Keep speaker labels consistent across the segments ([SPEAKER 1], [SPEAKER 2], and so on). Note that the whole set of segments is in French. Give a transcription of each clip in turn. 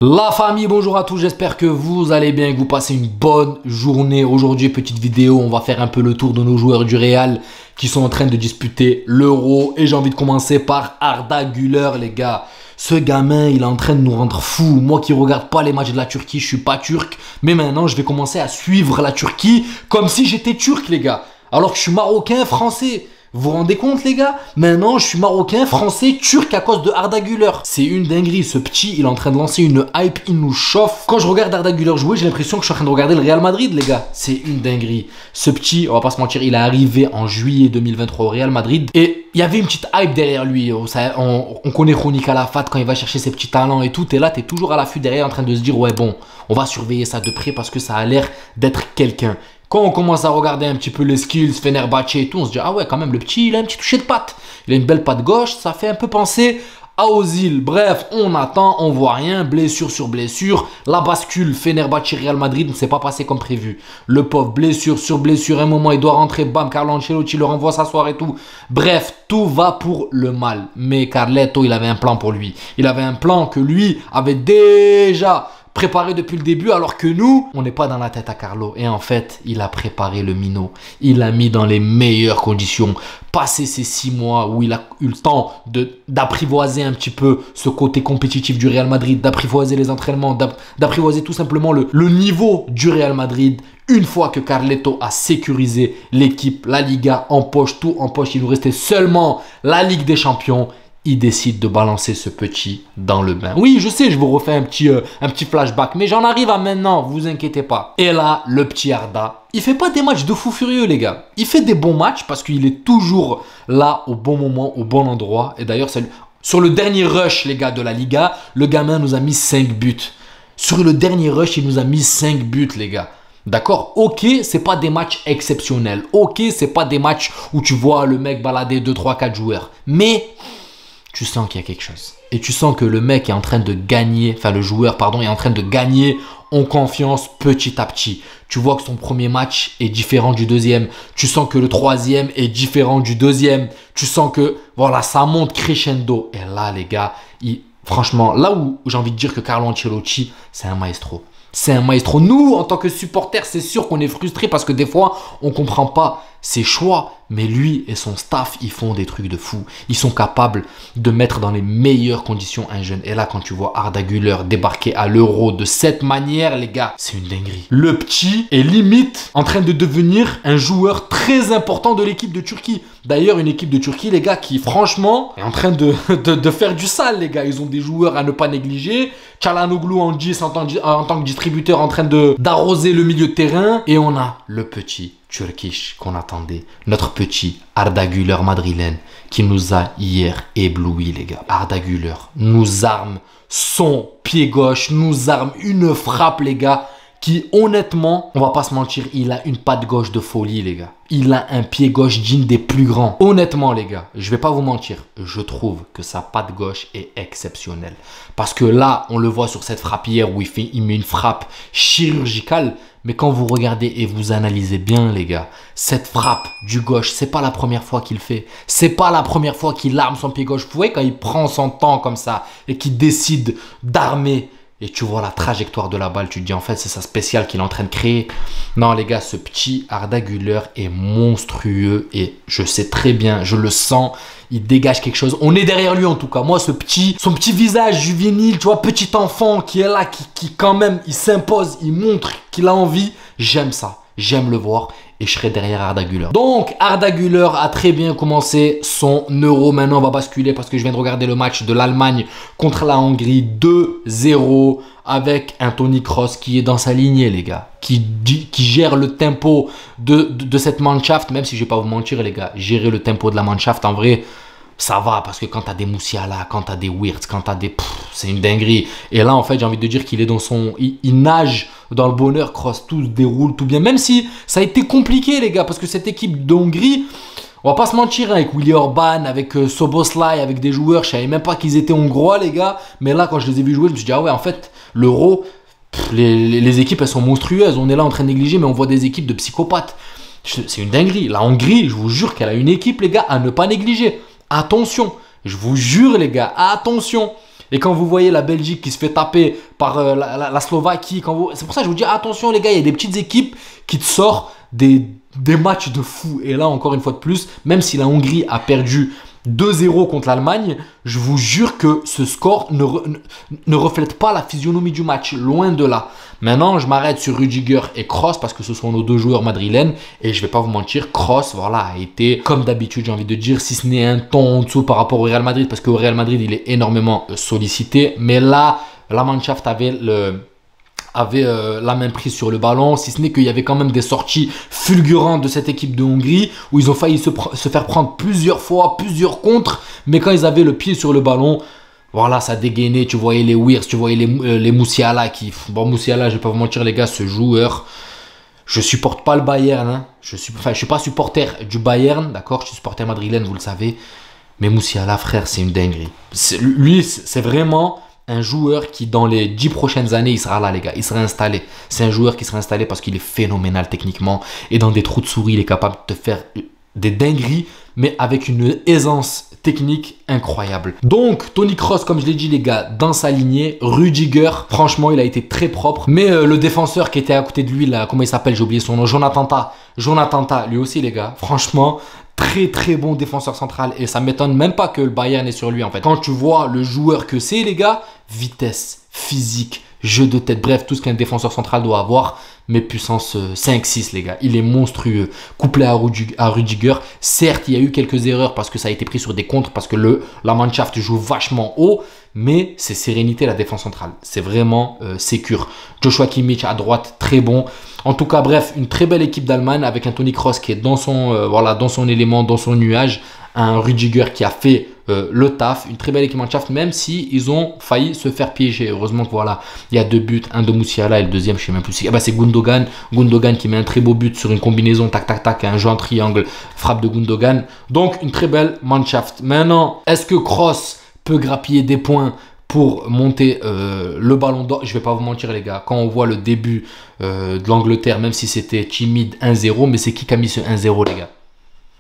[SPEAKER 1] La famille, bonjour à tous, j'espère que vous allez bien et que vous passez une bonne journée. Aujourd'hui, petite vidéo, on va faire un peu le tour de nos joueurs du Real qui sont en train de disputer l'Euro. Et j'ai envie de commencer par Arda Güler, les gars. Ce gamin, il est en train de nous rendre fous. Moi qui regarde pas les matchs de la Turquie, je suis pas turc. Mais maintenant, je vais commencer à suivre la Turquie comme si j'étais turc, les gars. Alors que je suis marocain, français. Vous vous rendez compte, les gars? Maintenant, je suis marocain, français, turc à cause de Arda Güler. C'est une dinguerie. Ce petit, il est en train de lancer une hype, il nous chauffe. Quand je regarde Arda Güler jouer, j'ai l'impression que je suis en train de regarder le Real Madrid, les gars. C'est une dinguerie. Ce petit, on va pas se mentir, il est arrivé en juillet 2023 au Real Madrid. Et il y avait une petite hype derrière lui. On connaît Chronique à la Fat quand il va chercher ses petits talents et tout. Et là, t'es toujours à l'affût derrière en train de se dire, ouais, bon, on va surveiller ça de près parce que ça a l'air d'être quelqu'un. Quand on commence à regarder un petit peu les skills, Fenerbahçe et tout, on se dit, ah ouais, quand même, le petit, il a un petit toucher de patte. Il a une belle patte gauche, ça fait un peu penser à Ozil. Bref, on attend, on voit rien, blessure sur blessure. La bascule Fenerbahçe-Real Madrid ne s'est pas passé comme prévu. Le pauvre, blessure sur blessure, un moment, il doit rentrer, bam, Carlo Ancelotti le renvoie s'asseoir et tout. Bref, tout va pour le mal. Mais Carletto, il avait un plan pour lui. Il avait un plan que lui avait déjà préparé depuis le début, alors que nous, on n'est pas dans la tête à Carlo. Et en fait, il a préparé le minot. Il l'a mis dans les meilleures conditions. Passé ces 6 mois où il a eu le temps d'apprivoiser un petit peu ce côté compétitif du Real Madrid, d'apprivoiser les entraînements, d'apprivoiser tout simplement le niveau du Real Madrid. Une fois que Carletto a sécurisé l'équipe, la Liga en poche, tout en poche, il nous restait seulement la Ligue des Champions. Il décide de balancer ce petit dans le bain. Oui, je sais, je vous refais un petit flashback, mais j'en arrive à maintenant, vous inquiétez pas. Et là, le petit Arda, il fait pas des matchs de fou furieux, les gars. Il fait des bons matchs parce qu'il est toujours là au bon moment, au bon endroit. Et d'ailleurs, sur le dernier rush, les gars, de la Liga, le gamin nous a mis 5 buts. Sur le dernier rush, il nous a mis 5 buts, les gars. D'accord? Ok, c'est pas des matchs exceptionnels. Ok, c'est pas des matchs où tu vois le mec balader 2, 3, 4 joueurs. Mais tu sens qu'il y a quelque chose. Et tu sens que le mec est en train de gagner, enfin le joueur, pardon, est en train de gagner en confiance petit à petit. Tu vois que son premier match est différent du deuxième. Tu sens que le troisième est différent du deuxième. Tu sens que, voilà, ça monte crescendo. Et là, les gars, franchement, là où j'ai envie de dire que Carlo Ancelotti, c'est un maestro. C'est un maestro. Nous, en tant que supporters, c'est sûr qu'on est frustrés parce que des fois, on ne comprend pas ses choix. Mais lui et son staff, ils font des trucs de fou. Ils sont capables de mettre dans les meilleures conditions un jeune. Et là, quand tu vois Arda Güler débarquer à l'Euro de cette manière, les gars, c'est une dinguerie. Le petit est limite en train de devenir un joueur très important de l'équipe de Turquie. D'ailleurs, une équipe de Turquie, les gars, qui franchement est en train de faire du sale, les gars. Ils ont des joueurs à ne pas négliger. Çalhanoğlu en 10 en tant que distributeur en train d'arroser le milieu de terrain. Et on a le petit Turkish qu'on attendait. Notre petit Arda Güler madrilène qui nous a hier éblouis, les gars. Arda Güler nous arme son pied gauche, nous arme une frappe, les gars, qui honnêtement, on va pas se mentir, il a une patte gauche de folie, les gars. Il a un pied gauche digne des plus grands. Honnêtement, les gars, je vais pas vous mentir, je trouve que sa patte gauche est exceptionnelle. Parce que là, on le voit sur cette frappe hier où il met une frappe chirurgicale. Mais quand vous regardez et vous analysez bien, les gars, cette frappe du gauche, c'est pas la première fois qu'il fait. C'est pas la première fois qu'il arme son pied gauche. Vous voyez, quand il prend son temps comme ça et qu'il décide d'armer et tu vois la trajectoire de la balle, tu te dis en fait c'est ça spécial qu'il est en train de créer. Non les gars, ce petit Arda Güler est monstrueux et je sais très bien, je le sens, il dégage quelque chose. On est derrière lui en tout cas. Moi son petit visage juvénile, tu vois, petit enfant qui est là, qui quand même, il s'impose, il montre qu'il a envie. J'aime ça, j'aime le voir. Et je serai derrière Arda Güler. Donc Arda Güler a très bien commencé son Euro. Maintenant on va basculer parce que je viens de regarder le match de l'Allemagne contre la Hongrie 2-0 avec un Toni Kroos qui est dans sa lignée, les gars, qui gère le tempo de cette Mannschaft. Même si je vais pas vous mentir, les gars, gérer le tempo de la Mannschaft en vrai, ça va, parce que quand t'as des Musiala, quand t'as des Wirtz, quand t'as des... c'est une dinguerie. Et là, en fait, j'ai envie de dire qu'il est dans son... Il nage dans le bonheur, Kroos, tout se déroule, tout bien. Même si ça a été compliqué, les gars, parce que cette équipe d'Hongrie, on va pas se mentir, hein, avec Willi Orban, avec Szoboszlai, avec des joueurs, je savais même pas qu'ils étaient hongrois, les gars. Mais là, quand je les ai vus jouer, je me suis dit, ah ouais, en fait, l'Euro, les équipes, elles sont monstrueuses. On est là en train de négliger, mais on voit des équipes de psychopathes. C'est une dinguerie. La Hongrie, je vous jure qu'elle a une équipe, les gars, à ne pas négliger. Attention, je vous jure les gars, attention. Et quand vous voyez la Belgique qui se fait taper par la Slovaquie, c'est pour ça que je vous dis attention les gars, il y a des petites équipes qui te sortent des matchs de fou. Et là, encore une fois de plus, même si la Hongrie a perdu 2-0 contre l'Allemagne, je vous jure que ce score ne reflète pas la physionomie du match, loin de là. Maintenant, je m'arrête sur Rudiger et Kroos parce que ce sont nos deux joueurs madrilènes. Et je vais pas vous mentir, Kroos, voilà, a été, comme d'habitude, j'ai envie de dire, si ce n'est un ton en dessous par rapport au Real Madrid, parce qu'au Real Madrid, il est énormément sollicité. Mais là, la Mannschaft avait la main prise sur le ballon, si ce n'est qu'il y avait quand même des sorties fulgurantes de cette équipe de Hongrie où ils ont failli se faire prendre plusieurs fois, plusieurs contres, mais quand ils avaient le pied sur le ballon, voilà, ça dégainait, tu voyais les Wirtz, tu voyais les Musiala qui... Bon, Musiala, je vais pas vous mentir les gars, ce joueur, je supporte pas le Bayern, hein. Je suis pas supporter du Bayern, d'accord, je suis supporter madrilène, vous le savez, mais Musiala, frère, c'est une dinguerie. Lui, c'est vraiment... un joueur qui dans les 10 prochaines années, il sera là les gars, il sera installé. C'est un joueur qui sera installé parce qu'il est phénoménal techniquement. Et dans des trous de souris, il est capable de faire des dingueries, mais avec une aisance technique incroyable. Donc, Toni Kroos, comme je l'ai dit les gars, dans sa lignée. Rudiger, franchement, il a été très propre. Mais le défenseur qui était à côté de lui, là, comment il s'appelle, j'ai oublié son nom, Jonathan Tah, lui aussi les gars, franchement... très bon défenseur central et ça m'étonne même pas que le Bayern est sur lui en fait. Quand tu vois le joueur que c'est les gars, vitesse, physique, jeu de tête, bref tout ce qu'un défenseur central doit avoir, mais puissance 5-6 les gars, il est monstrueux. Couplé à Rudiger, certes il y a eu quelques erreurs parce que ça a été pris sur des contres, parce que la Mannschaft joue vachement haut, mais c'est sérénité la défense centrale, c'est vraiment sécure. Joshua Kimmich à droite, très bon. En tout cas, bref, une très belle équipe d'Allemagne avec un Toni Kroos qui est dans son, dans son élément, dans son nuage. Un Rudiger qui a fait le taf. Une très belle équipe Mannschaft, même si ils ont failli se faire piéger. Heureusement que voilà, il y a 2 buts, un de Musiala et le deuxième, je sais même plus si... Ah bah c'est Gundogan. Gundogan qui met un très beau but sur une combinaison, tac, tac, tac, un jeu en triangle, frappe de Gundogan. Donc, une très belle Mannschaft. Maintenant, est-ce que Kroos peut grappiller des points pour monter le ballon d'or? Je vais pas vous mentir les gars, quand on voit le début de l'Angleterre, même si c'était timide 1-0, mais c'est qui a mis ce 1-0 les gars?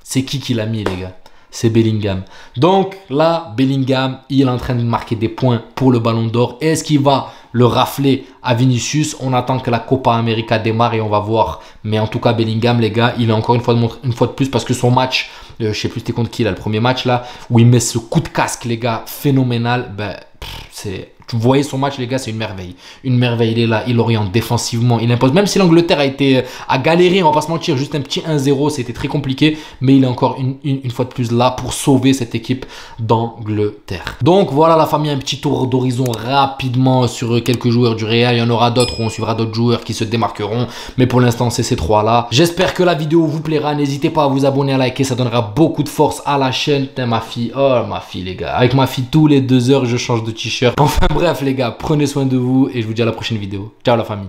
[SPEAKER 1] C'est qui l'a mis les gars? C'est Bellingham. Donc là, Bellingham, il est en train de marquer des points pour le ballon d'or. Est-ce qu'il va le rafler à Vinicius? On attend que la Copa América démarre et on va voir. Mais en tout cas, Bellingham, les gars, il est encore une fois de plus parce que son match, je sais plus c'était contre qui là, le premier match là, où il met ce coup de casque, les gars, phénoménal. Ben, vous voyez son match, les gars, c'est une merveille. Une merveille, il est là, il oriente défensivement, il impose. Même si l'Angleterre a galéré, on va pas se mentir, juste un petit 1-0, c'était très compliqué. Mais il est encore une fois de plus là pour sauver cette équipe d'Angleterre. Donc voilà la famille, un petit tour d'horizon rapidement sur quelques joueurs du Real. Il y en aura d'autres où on suivra d'autres joueurs qui se démarqueront. Mais pour l'instant, c'est ces 3 là. J'espère que la vidéo vous plaira. N'hésitez pas à vous abonner, à liker, ça donnera beaucoup de force à la chaîne. Putain, ma fille, oh ma fille les gars. Avec ma fille, tous les 2 heures, je change de t-shirt. Enfin bref les gars, prenez soin de vous et je vous dis à la prochaine vidéo. Ciao la famille.